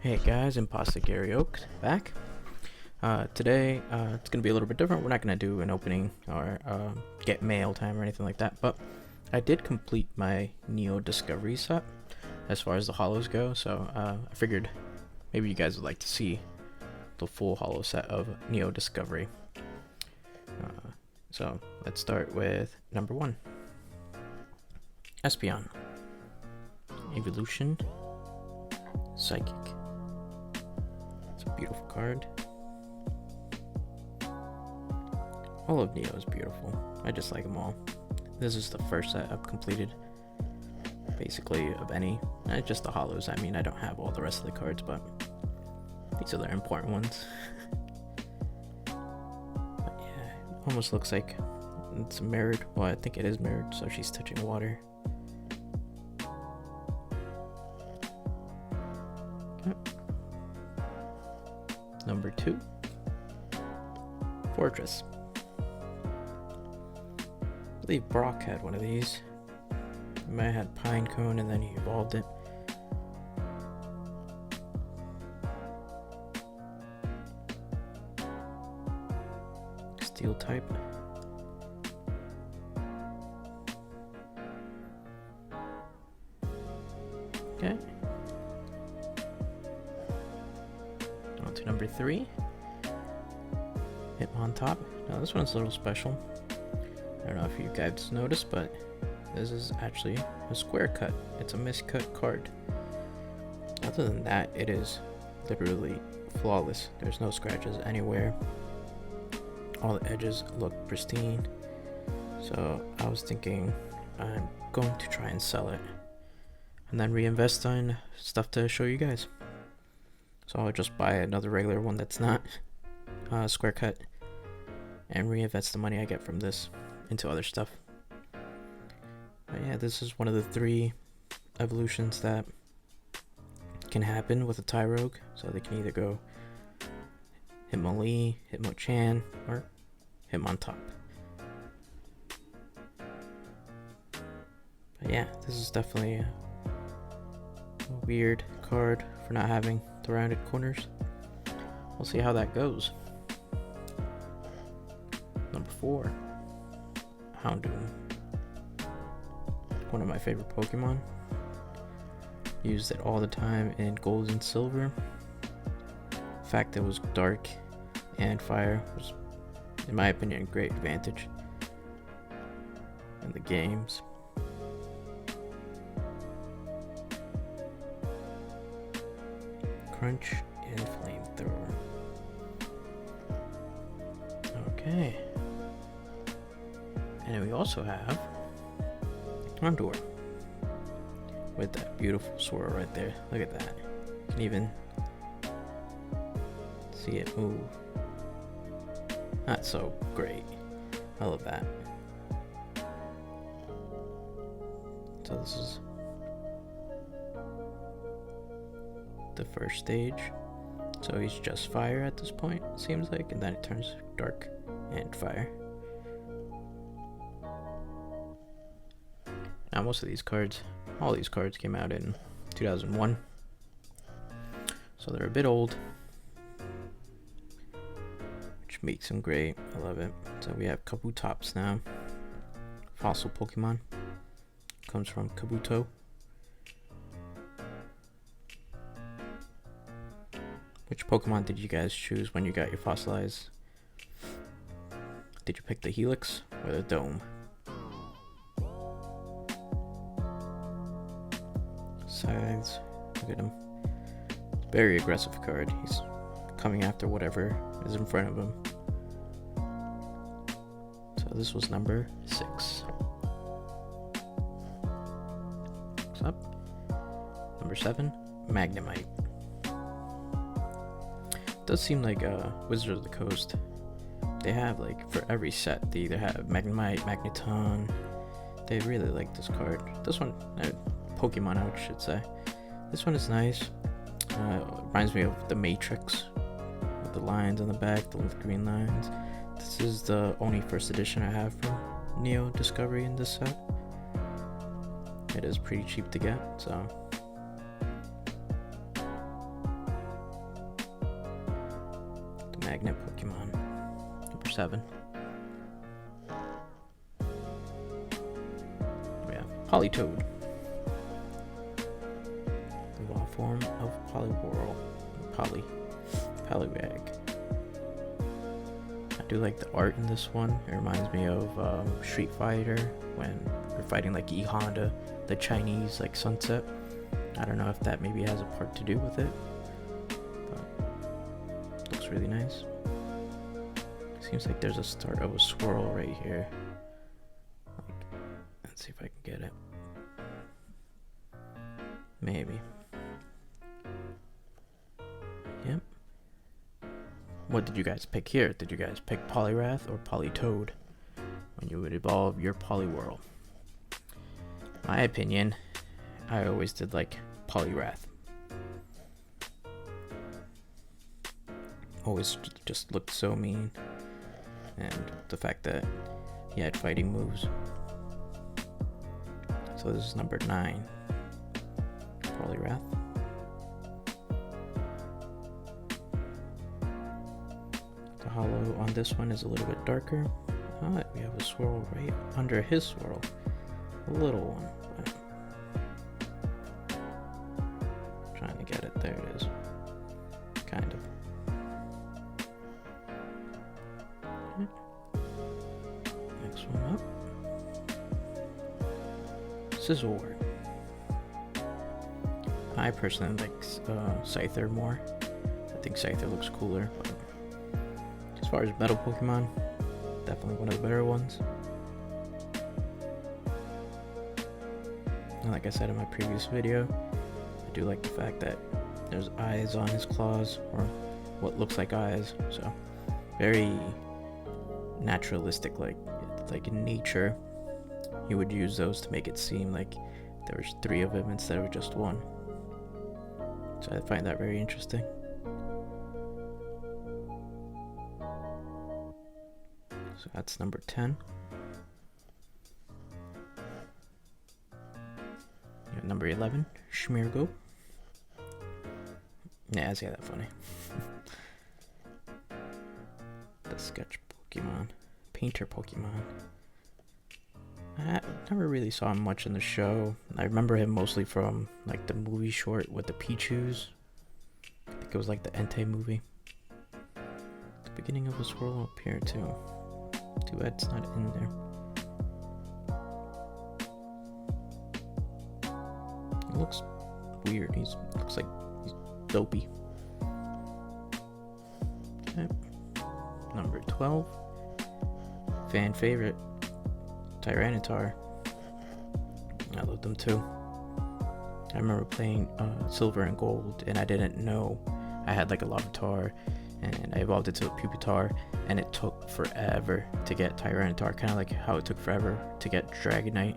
Hey guys, Imposter Gary Oaks back. Today, it's gonna be a little bit different. We're not gonna do an opening or get mail time or anything like that, but I did complete my Neo Discovery set as far as the Holos go, so I figured maybe you guys would like to see the full Holo set of Neo Discovery. So let's start with number 1. Espeon. Evolution. Psychic. It's a beautiful card. All of Neo is beautiful. I just like them all. This is the first set I've completed, basically, of any. Not just the Holos. I mean, I don't have all the rest of the cards, but these are the important ones. But yeah, it almost looks like it's mirrored. Well, I think it is mirrored, so she's touching water. Okay. Number 2. Fortress. I believe Brock had one of these. He might have had Pinecone and then he evolved it. Steel type. Okay. On to number 3. Hitmontop. Now this one's a little special. I don't know if you guys noticed, but this is actually a square cut. It's a miscut card. Other than that, it is literally flawless. There's no scratches anywhere. All the edges look pristine. So I was thinking I'm going to try and sell it and then reinvest on stuff to show you guys. So I'll just buy another regular one that's not square cut and reinvest the money I get from this into other stuff. But yeah, this is one of the 3 evolutions that can happen with a Tyrogue. So they can either go Hitmonlee, Hitmonchan, or Hitmontop. But yeah, this is definitely a weird card for not having the rounded corners. We'll see how that goes. Number 4. Houndoom. One of my favorite Pokemon. Used it all the time in Gold and Silver. The fact that it was dark and fire was, in my opinion, a great advantage in the games. Crunch and Flamethrower. Okay. And then we also have Condor with that beautiful swirl right there. Look at that. You can even see it move. Not so great. I love that. So this is the first stage. So he's just fire at this point, it seems like, and then it turns dark and fire. Now most of these cards, all these cards came out in 2001, so they're a bit old, which makes them great. I love it. So we have Kabutops now. Fossil Pokemon. Comes from Kabuto. Which Pokemon did you guys choose when you got your fossilized? Did you pick the Helix or the Dome? Scythes, look at him. Very aggressive card. He's coming after whatever is in front of him. So this was number 6. What's up? Number 7, Magnemite. It does seem like Wizards of the Coast, they have, like, for every set, they either have Magnemite, Magneton. They really like this card. This one, Pokemon, I should say. This one is nice. Reminds me of the Matrix with the lines on the back, the green lines. This is the only first edition I have from Neo Discovery in this set. It is pretty cheap to get, so Magnet Pokemon. Number 7. We have Politoed. The evolved form of Poliwag. I do like the art in this one. It reminds me of Street Fighter when we're fighting like E Honda, the Chinese like sunset. I don't know if that maybe has a part to do with it, but it looks really nice. Seems like there's a start of a swirl right here. Like, let's see if I can get it. Maybe. Yep. What did you guys pick here? Did you guys pick Poliwrath or Politoed when you would evolve your Poliwhirl? My opinion, I always did like Poliwrath. Always just looked so mean, and the fact that he had fighting moves. So this is number 9, Poliwrath. The holo on this one is a little bit darker. We have a swirl right under his swirl, a little one. Trying to get it. There it is. Kind of. Okay. Next one up. Scizor. I personally like Scyther more. I think Scyther looks cooler, but as far as metal Pokemon, definitely one of the better ones. And like I said in my previous video, I do like the fact that there's eyes on his claws, or what looks like eyes, so very naturalistic, like in nature he would use those to make it seem like there was 3 of him instead of just 1. So I find that very interesting. So that's number 10. Number 11, Schmeargo. Yeah, I see that funny. The sketch Pokemon, painter Pokemon. I never really saw him much in the show. I remember him mostly from like the movie short with the Pichus. I think it was like the Entei movie. The beginning of the swirl will appear too. Too bad it's not in there. It looks weird. Looks like he's dopey. Okay. Number 12. Fan favorite. Tyranitar. I love them too. I remember playing Silver and Gold, and I didn't know I had like a Larvitar, and I evolved it to a Pupitar, and it took forever to get Tyranitar, kind of like how it took forever to get Dragonite.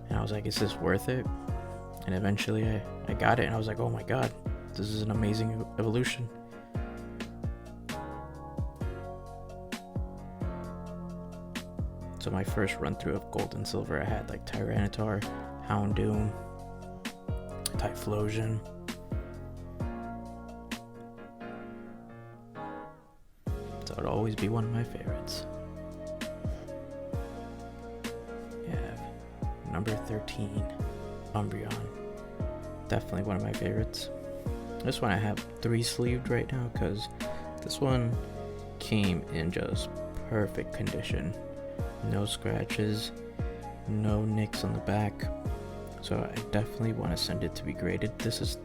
And I was like, is this worth it? And eventually I got it, and I was like, oh my god, this is an amazing evolution. So my first run through of Gold and Silver, I had like Tyranitar, Houndoom, Typhlosion. So it'll always be one of my favorites. Yeah, number 13, Umbreon. Definitely one of my favorites. This one I have 3-sleeved right now because this one came in just perfect condition. No scratches, no nicks on the back. So I definitely want to send it to be graded. This is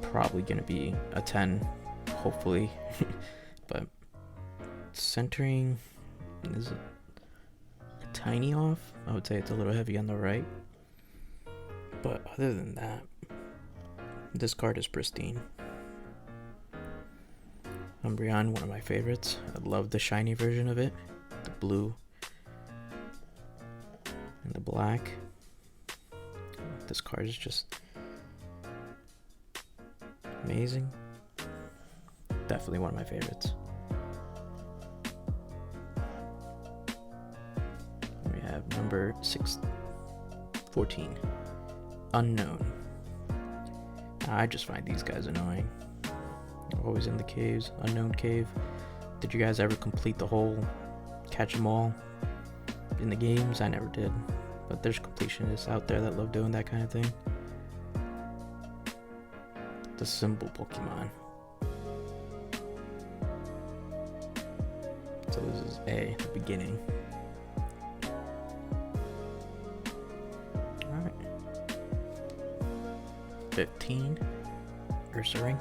probably going to be a 10, hopefully. But centering is a tiny off. I would say it's a little heavy on the right. But other than that, this card is pristine. Umbreon, one of my favorites. I love the shiny version of it. The blue and the black. This card is just amazing. Definitely one of my favorites. We have number 14, Unknown. I just find these guys annoying. Always in the caves. Unknown cave. Did you guys ever complete the whole catch 'em all in the games? I never did. But there's completionists out there that love doing that kind of thing. The symbol Pokemon. So this is A, the beginning. Alright. 15. Ursaring.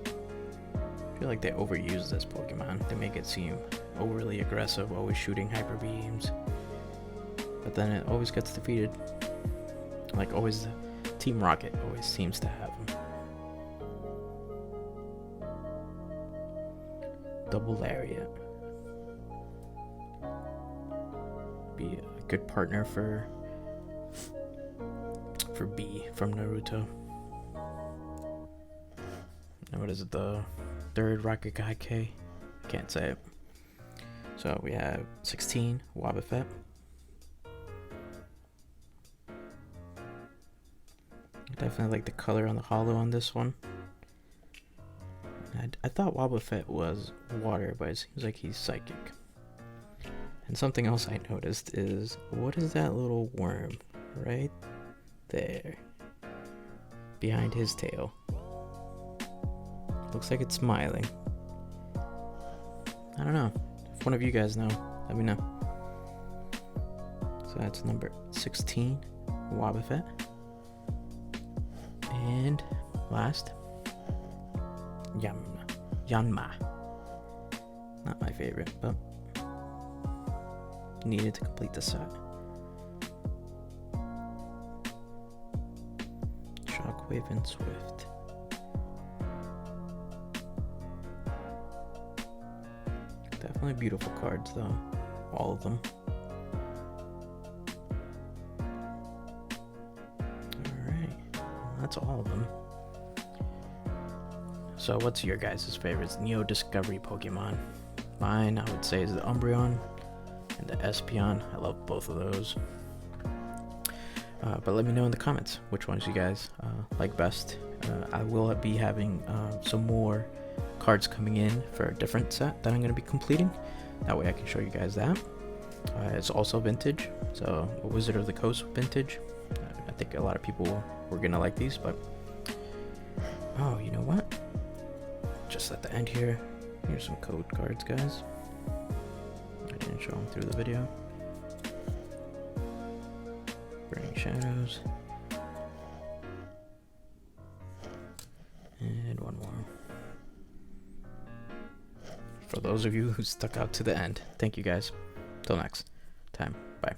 I feel like they overuse this Pokemon. They make it seem overly aggressive, always shooting hyper beams. But then it always gets defeated. Like always, Team Rocket always seems to have them. Double Lariat. Be a good partner for B from Naruto. And what is it? The third Raikage? Can't say it. So we have 16 Wobbuffet. Definitely like the color on the holo on this one. I thought Wobbuffet was water, but it seems like he's psychic. And something else I noticed is, what is that little worm right there behind his tail? Looks like it's smiling. I don't know. If one of you guys know, let me know. So that's number 16, Wobbuffet. And last, Yanma. Not my favorite, but needed to complete the set. Shockwave and Swift. Definitely beautiful cards though, all of them. That's all of them. So what's your guys' favorites? Neo Discovery Pokemon. Mine, I would say, is the Umbreon and the Espeon. I love both of those. But let me know in the comments which ones you guys like best. I will be having some more cards coming in for a different set that I'm going to be completing. That way I can show you guys that. It's also vintage, so Wizard of the Coast vintage. I think a lot of people were gonna like these, but oh, you know what? Just at the end here, here's some code cards, guys. I didn't show them through the video. Burning Shadows, and one more. For those of you who stuck out to the end, thank you guys. Till next time, bye.